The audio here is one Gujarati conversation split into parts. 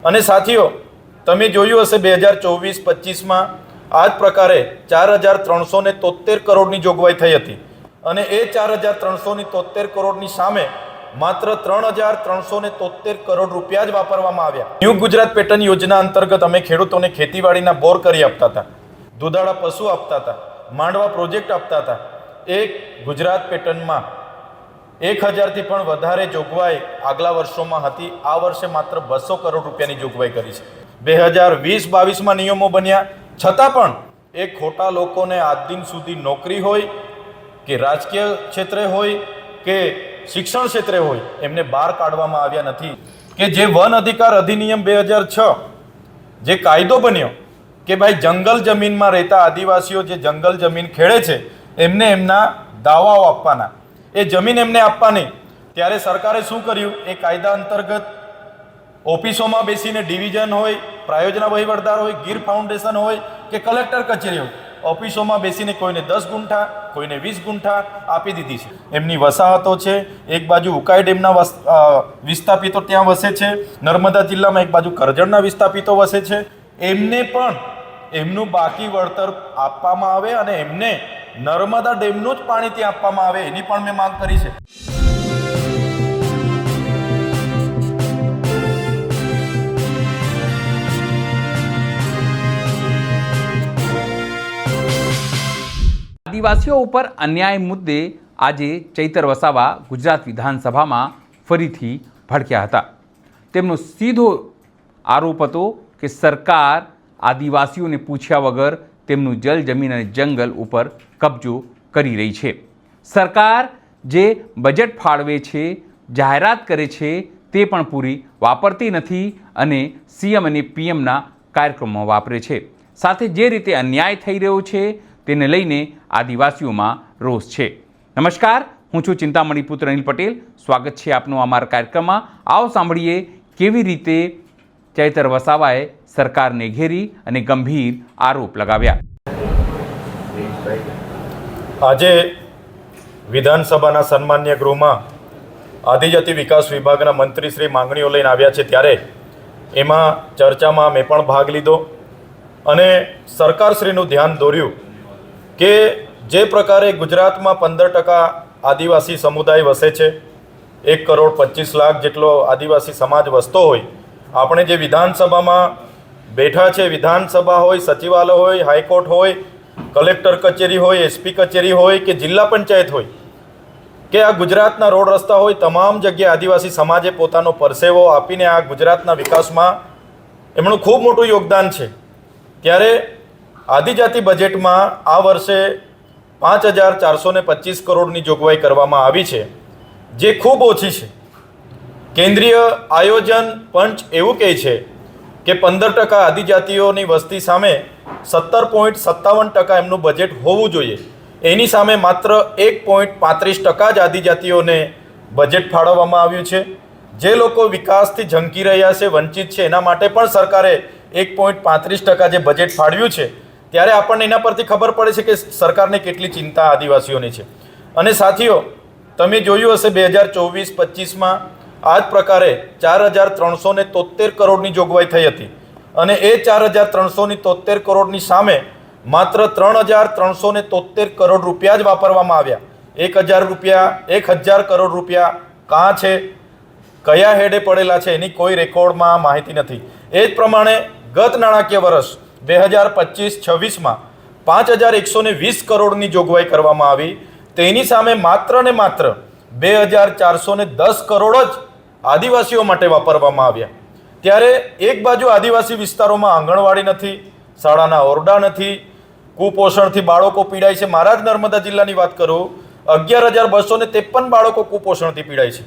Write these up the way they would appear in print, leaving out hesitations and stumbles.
અને સાથીઓ, તમે જોયું હશે 2024-25 માં આ જ પ્રકારે 4373 કરોડની જોગવાઈ થઈ હતી અને એ 4373 કરોડની સામે માત્ર 3373 કરોડ રૂપિયા જ વાપરવામાં આવ્યા। ન્યૂ ગુજરાત પેટર્ન યોજના અંતર્ગત અમે ખેડૂતોને ખેતીવાડીના બોર કરી આપતા હતા, દૂધાળા પશુ આપતા હતા, માંડવા પ્રોજેક્ટ આપતા હતા। એક ગુજરાત પેટર્નમાં 1000 થી પણ વધારે જોગવાઈ આગલા વર્ષોમાં હતી। આ વર્ષે માત્ર 200 કરોડ રૂપિયાની જોગવાઈ કરી છે। 2020-22 માં નિયમો બન્યા છતાં પણ એ ખોટા લોકોને આજ દિન સુધી નોકરી હોય કે રાજકીય ક્ષેત્રે હોય કે શિક્ષણ ક્ષેત્રે હોય એમને બહાર કાઢવામાં આવ્યા નથી। કે જે વન અધિકાર અધિનિયમ 2006 જે કાયદો બન્યો કે ભાઈ જંગલ જમીનમાં રહેતા આદિવાસીઓ જે જંગલ જમીન ખેડે છે એમને એમના દાવાઓ આપવાના, એ જમીન એમને આપવાની, ત્યારે સરકારે શું કર્યું? એ કાયદા અંતર્ગત ઓફિસોમાં બેસીને ડિવિઝન હોય, પ્રાયોજના વહીવટદાર હોય, ગીર ફાઉન્ડેશન હોય કે કલેક્ટર કચેરી હોય, ઓફિસોમાં બેસીને કોઈને 10 ગુંઠા કોઈને 20 ગુંઠા આપી દીધી છે। એમની વસાહતો છે, એક બાજુ ઉકાઈ ડેમના વિસ્થાપિતો ત્યાં વસે છે, નર્મદા જિલ્લામાં એક બાજુ કરજણના વિસ્થાપિતો વસે છે, એમને પણ એમનું બાકી વળતર આપવામાં આવે અને એમને નર્મદા ડેમનું જ પાણી ત્યાં આપવામાં આવે, એની પણ મેં માંગ કરી છે। આદિવાસીઓ ઉપર અન્યાય મુદ્દે આજે ચૈતર વસાવા ગુજરાત વિધાનસભામાં ફરીથી ભડક્યા હતા। તેમનો સીધો આરોપ હતો કે સરકાર આદિવાસીઓને પૂછ્યા વગર તેમનું જલ, જમીન અને જંગલ ઉપર કબજો કરી રહી છે। સરકાર જે બજેટ ફાળવે છે, જાહેરાત કરે છે, તે પણ પૂરી વાપરતી નથી અને સીએમ અને પીએમના કાર્યક્રમમાં વાપરે છે। સાથે જે રીતે અન્યાય થઈ રહ્યો છે તેને લઈને આદિવાસીઓમાં રોષ છે। નમસ્કાર, હું છું ચિંતામણી પુત્ર અનિલ પટેલ। સ્વાગત છે આપનું અમારા કાર્યક્રમમાં। આવો સાંભળીએ કેવી રીતે ચૈતર વસાવાએ સરકારને ઘેરી અને ગંભીર આરોપ લગાવ્યા। આજે વિધાનસભાના સન્માન્ય ગૃહમાં આદિજાતિ વિકાસ વિભાગના મંત્રી શ્રી માંગણીઓ લઈને આવ્યા છે, ત્યારે એમાં ચર્ચામાં મેં પણ ભાગ લીધો અને સરકારશ્રીનું ધ્યાન દોર્યું કે જે પ્રકારે ગુજરાતમાં 15% આદિવાસી સમુદાય વસે છે, 1,25,00,000 જેટલો આદિવાસી સમાજ વસતો હોય, આપણે જે વિધાનસભામાં બેઠા છે, વિધાનસભા હોય, સચિવાલય હોય, હાઈકોર્ટ હોય, કલેક્ટર કચેરી હોય, એસપી કચેરી હોય કે જિલ્લા પંચાયત હોય કે આ ગુજરાતના રોડ રસ્તા હોય, તમામ જગ્યાએ આદિવાસી સમાજે પોતાનો પરસેવો આપીને આ ગુજરાતના વિકાસમાં એમનું ખૂબ મોટું યોગદાન છે। ત્યારે આદિજાતિ બજેટમાં આ વર્ષે 5,425 કરોડની જોગવાઈ કરવામાં આવી છે, જે ખૂબ ઓછી છે। કેન્દ્રીય આયોજન પંચ એવું કહે છે કે 15% આદિજાતિઓની વસ્તી સામે 17.57% એમનું બજેટ હોવું જોઈએ, એની સામે માત્ર 1.35% જ આદિજાતિઓને બજેટ ફાળવવામાં આવ્યું છે। જે લોકો વિકાસથી ઝંકી રહ્યા છે, વંચિત છે, એના માટે પણ સરકારે 1.35% જે બજેટ ફાળવ્યું છે, ત્યારે આપણને એના પરથી ખબર પડે છે કે સરકારને કેટલી ચિંતા આદિવાસીઓની છે। અને સાથીઓ, તમે જોયું હશે 2024-25 માં આ જ પ્રકારે 4373 કરોડની જોગવાઈ થઈ હતી અને એ 4373 કરોડની સામે માત્ર 3373 કરોડ રૂપિયા જ વાપરવામાં આવ્યા। 1000 કરોડ રૂપિયા કાં છે, કયા હેડે પડેલા છે, એની કોઈ રેકોર્ડમાં માહિતી નથી। એ જ પ્રમાણે ગત નાણાકીય વર્ષ 2025-26 માં 5120 કરોડની જોગવાઈ કરવામાં આવી, તેની સામે માત્ર ને માત્ર 2410 કરોડ જ આદિવાસીઓ માટે વાપરવામાં આવ્યા। ત્યારે એક બાજુ આદિવાસી વિસ્તારોમાં આંગણવાડી નથી, શાળાના ઓરડા નથી, કુપોષણથી બાળકો પીડાય છે। મારા જ નર્મદા જિલ્લાની વાત કરું, 11,253 બાળકો કુપોષણથી પીડાય છે।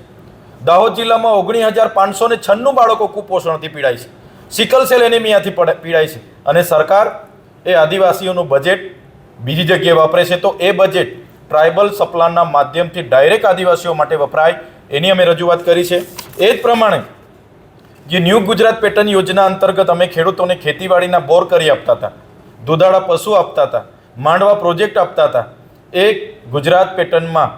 દાહોદ જિલ્લામાં 19,596 બાળકો કુપોષણથી પીડાય છે, સિકલ સેલ એનિમિયાથી પીડાય છે। અને સરકાર એ આદિવાસીઓનું બજેટ બીજી જગ્યાએ વાપરે છે, તો એ બજેટ ટ્રાઇબલ સપ્લાનના માધ્યમથી ડાયરેક્ટ આદિવાસીઓ માટે વપરાય, એની અમે રજૂઆત કરી છે। એ જ પ્રમાણે જે ન્યૂ ગુજરાત પેટર્ન યોજના અંતર્ગત અમે ખેડૂતોને ખેતીવાડીના બોર કરી આપતા હતા, દૂધાળા પશુ આપતા હતા, માંડવા પ્રોજેક્ટ આપતા હતા, એ ગુજરાત પેટર્નમાં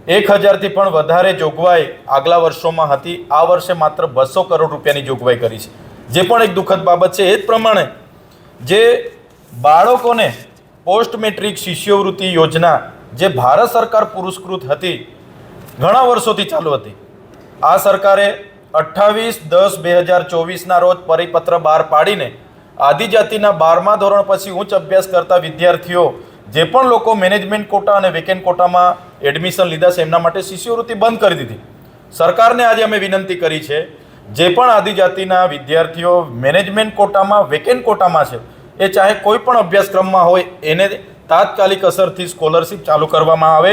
1000થી પણ વધારે જોગવાઈ આગલા વર્ષોમાં હતી. આ વર્ષે માત્ર 200 કરોડ રૂપિયાની જોગવાઈ કરી છે. જે પણ એક દુઃખદ બાબત છે. એ જ પ્રમાણે જે બાળકોને પોસ્ટ મેટ્રિક શિષ્યવૃત્તિ યોજના જે ભારત સરકાર પુરસ્કૃત હતી, ઘણા વર્ષોથી ચાલુ હતી, આ સરકારે 28/10/2024ના રોજ પરિપત્ર બહાર પાડીને આદિજાતિના 12મા ધોરણ પછી ઉચ્ચ અભ્યાસ કરતા વિદ્યાર્થીઓ જે પણ લોકો મેનેજમેન્ટ કોટા અને વેકેન્ટ કોટામાં એડમિશન લીધા છે એમના માટે શિષ્યવૃત્તિ બંધ કરી દીધી. સરકારને આજે અમે વિનંતી કરી છે, જે પણ આદિજાતિના વિદ્યાર્થીઓ મેનેજમેન્ટ કોટામાં વેકેન્ટ કોટામાં છે, એ ચાહે કોઈ પણ અભ્યાસક્રમમાં હોય, એને તાત્કાલિક અસરથી સ્કોલરશિપ ચાલુ કરવામાં આવે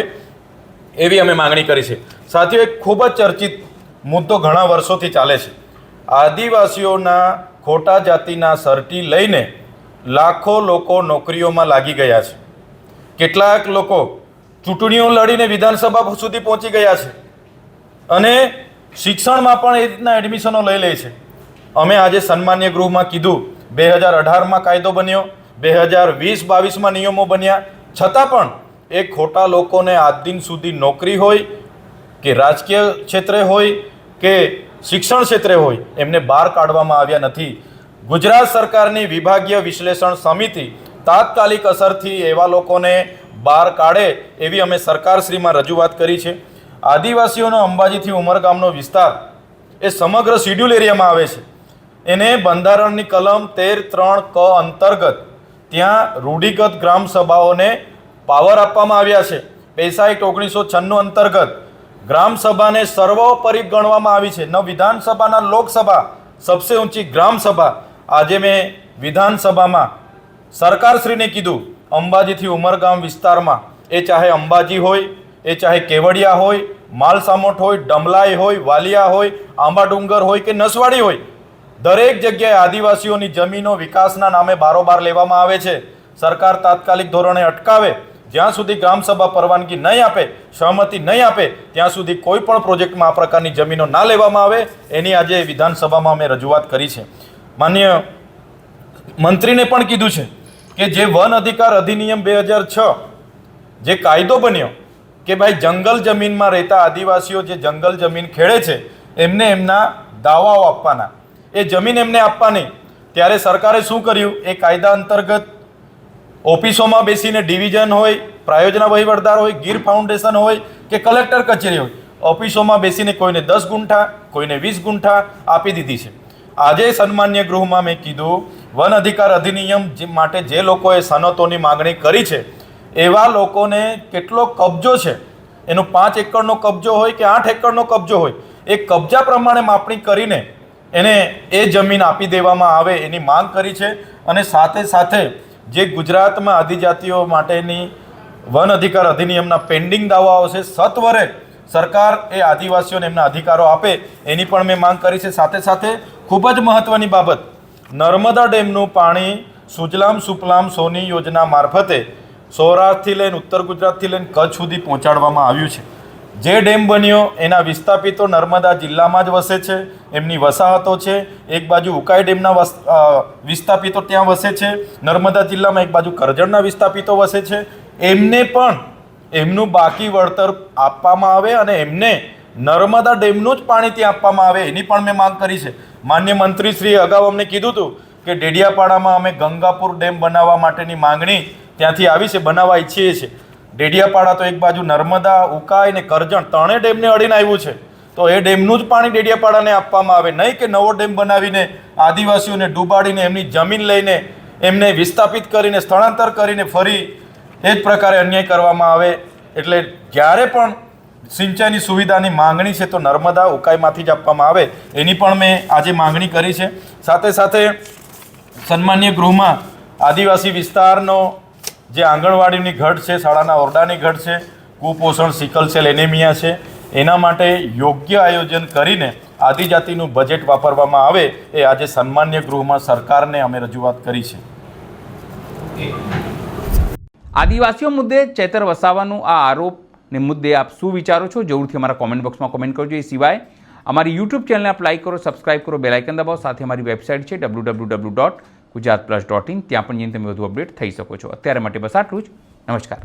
એવી અમે માંગણી કરી છે. સાથીઓ, એક ખૂબ જ ચર્ચિત મુદ્દો ઘણા વર્ષોથી ચાલે છે. આદિવાસીઓના ખોટા જાતિના સર્ટી લઈને લાખો લોકો નોકરીઓમાં લાગી ગયા છે. કેટલાક લોકો ચૂંટણીઓ લડીને વિધાનસભા સુધી પહોંચી ગયા છે અને શિક્ષણમાં પણ એ રીતના એડમિશનો લઈ લે છે. અમે આજે સન્માન્ય ગૃહમાં કીધું, 2018માં કાયદો બન્યો, 2020-22માં નિયમો બન્યા, છતાં પણ એ ખોટા લોકોને આજ દિન સુધી નોકરી હોય કે રાજકીય ક્ષેત્રે હોય કે શિક્ષણ ક્ષેત્રે હોય, એમને બહાર કાઢવામાં આવ્યા નથી. ગુજરાત સરકારની વિભાગીય વિશ્લેષણ સમિતિ તાત્કાલિક અસરથી એવા લોકોને બહાર કાઢે એવી અમે સરકારશ્રીમાં રજૂઆત કરી છે. આદિવાસીઓનો અંબાજીથી ઉમરગામનો વિસ્તાર એ સમગ્ર શિડ્યુલ એરિયામાં આવે છે. એને બંધારણની કલમ 13(3) ક અંતર્ગત ત્યાં રૂઢિગત ગ્રામ સભાઓને પાવર આપવામાં આવ્યા છે. પેસા એક્ટ 1996 અંતર્ગત ગ્રામ સભાને સર્વોપરી ગણવામાં આવી છે. ન વિધાનસભાના લોકસભા, સબસે ઊંચી ગ્રામ સભા. આજે મેં વિધાનસભામાં સરકારશ્રીને કીધું, અંબાજીથી ઉમરગામ વિસ્તારમાં, એ ચાહે અંબાજી હોય, એ ચાહે કેવડિયા હોય, માલસામોટ હોય, ડમલાઈ હોય, વાલિયા હોય, આંબાડુંગર હોય કે નસવાડી હોય, દરેક જગ્યાએ આદિવાસીઓની જમીનો વિકાસના નામે બારોબાર લેવામાં આવે છે. સરકાર તાત્કાલિક ધોરણે અટકાવે. જ્યાં સુધી ગ્રામસભા પરવાનગી નહીં આપે, સહમતિ નહીં આપે, ત્યાં સુધી કોઈ પણ પ્રોજેક્ટમાં આ પ્રકારની જમીનો ના લેવામાં આવે, એની આજે વિધાનસભામાં અમે રજૂઆત કરી છે. માન્ય મંત્રીને પણ કીધું છે કે જે વન અધિકાર અધિનિયમ 2006 જે કાયદો બન્યો કે ભાઈ જંગલ જમીનમાં રહેતા આદિવાસીઓ જે જંગલ જમીન ખેડે છે એમને એમના દાવાઓ આપવાના, એ જમીન એમને આપવાની. ત્યારે સરકારે શું કર્યું? એ કાયદા અંતર્ગત ઓફિસોમાં બેસીને ડિવિઝન હોય, પ્રાયોજના વહીવટદાર હોય, ગીર ફાઉન્ડેશન હોય કે કલેક્ટર કચેરી હોય, ઓફિસોમાં બેસીને કોઈને 10 ગુંઠા, કોઈને 20 ગુંઠા આપી દીધી છે. આજે સન્માન્ય ગૃહમાં મેં કીધું, વન અધિકાર અધિનિયમ માટે જે લોકોએ સનતોની માગણી કરી છે એવા લોકોને કેટલો કબજો છે, એનો 5 એકરનો કબજો હોય કે 8 એકરનો કબજો હોય, એ કબજા પ્રમાણે માપણી કરીને એને એ જમીન આપી દેવામાં આવે એની માંગ કરી છે. અને સાથે સાથે જે ગુજરાતમાં આદિજાતિઓ માટેની વન અધિકાર અધિનિયમના પેન્ડિંગ દાવાઓ છે, સત્વરે સરકાર એ આદિવાસીઓને એમના અધિકારો આપે એની પણ મેં માંગ કરી છે. સાથે સાથે ખૂબ જ મહત્ત્વની બાબત, નર્મદા ડેમનું પાણી સુજલામ સુફલામ સોની યોજના મારફતે સૌરાષ્ટ્રથી લઈને ઉત્તર ગુજરાતથી લઈને કચ્છ સુધી પહોંચાડવામાં આવ્યું છે. જે ડેમ બન્યો એના વિસ્થાપિતો નર્મદા જિલ્લામાં જ વસે છે, એમની વસાહતો છે. એક બાજુ ઉકાઈ ડેમના વિસ્થાપિતો ત્યાં વસે છે નર્મદા જિલ્લામાં, એક બાજુ કરજણના વિસ્થાપિતો વસે છે. એમને પણ એમનું બાકી વળતર આપવામાં આવે અને એમને નર્મદા ડેમનું જ પાણી ત્યાં આપવામાં આવે એની પણ મેં માંગ કરી છે. માન્ય મંત્રીશ્રીએ અગાઉ અમને કીધું હતું કે ડેડિયાપાડામાં અમે ગંગાપુર ડેમ બનાવવા માટેની માંગણી ત્યાંથી આવી છે, બનાવવા ઈચ્છીએ છીએ. ડેડિયાપાડા તો એક બાજુ નર્મદા, ઉકાઈ ને કરજણ ત્રણેય ડેમને અડીને આવ્યું છે, તો એ ડેમનું જ પાણી ડેડિયાપાડાને આપવામાં આવે, નહીં કે નવો ડેમ બનાવીને આદિવાસીઓને ડૂબાડીને એમની જમીન લઈને એમને વિસ્થાપિત કરીને સ્થળાંતર કરીને ફરી એ જ પ્રકારે અન્યાય કરવામાં આવે. એટલે જ્યારે પણ સિંચાઈની સુવિધાની માંગણી છે તો નર્મદા ઉકાઈમાંથી જ આપવામાં આવે એની પણ મેં આજે માંગણી કરી છે. સાથે સાથે સન્માન્ય ગૃહમાં આદિવાસી વિસ્તારનો જે આંગણવાડીની ઘટ છે, શાળાના ઓરડાની ઘટ છે, કુપોષણ, સિકલ સેલ એનેમિયા છે, એના માટે યોગ્ય આયોજન કરીને આદિજાતિનું બજેટ વાપરવામાં આવે એ આજે સન્માન્ય ગૃહમાં સરકારને અમે રજૂઆત કરી છે. આદિવાસીઓ મુદ્દે ચૈતર વસાવાનું આ આરોપને મુદ્દે આપ શું વિચારો છો? જરૂરથી અમારા કોમેન્ટ બોક્સમાં કોમેન્ટ કરજો. એ સિવાય અમારી યુટ્યુબ ચેનલને આપ લાઈક કરો, સબસ્ક્રાઇબ કરો, બેલ આઇકન દબાવો. સાથે અમારી વેબસાઇટ છે www.gujaratplus.in, ત્યાં પણ જઈને તમે વધુ અપડેટ થઈ શકો છો. અત્યારે માટે બસ આટલું જ. નમસ્કાર.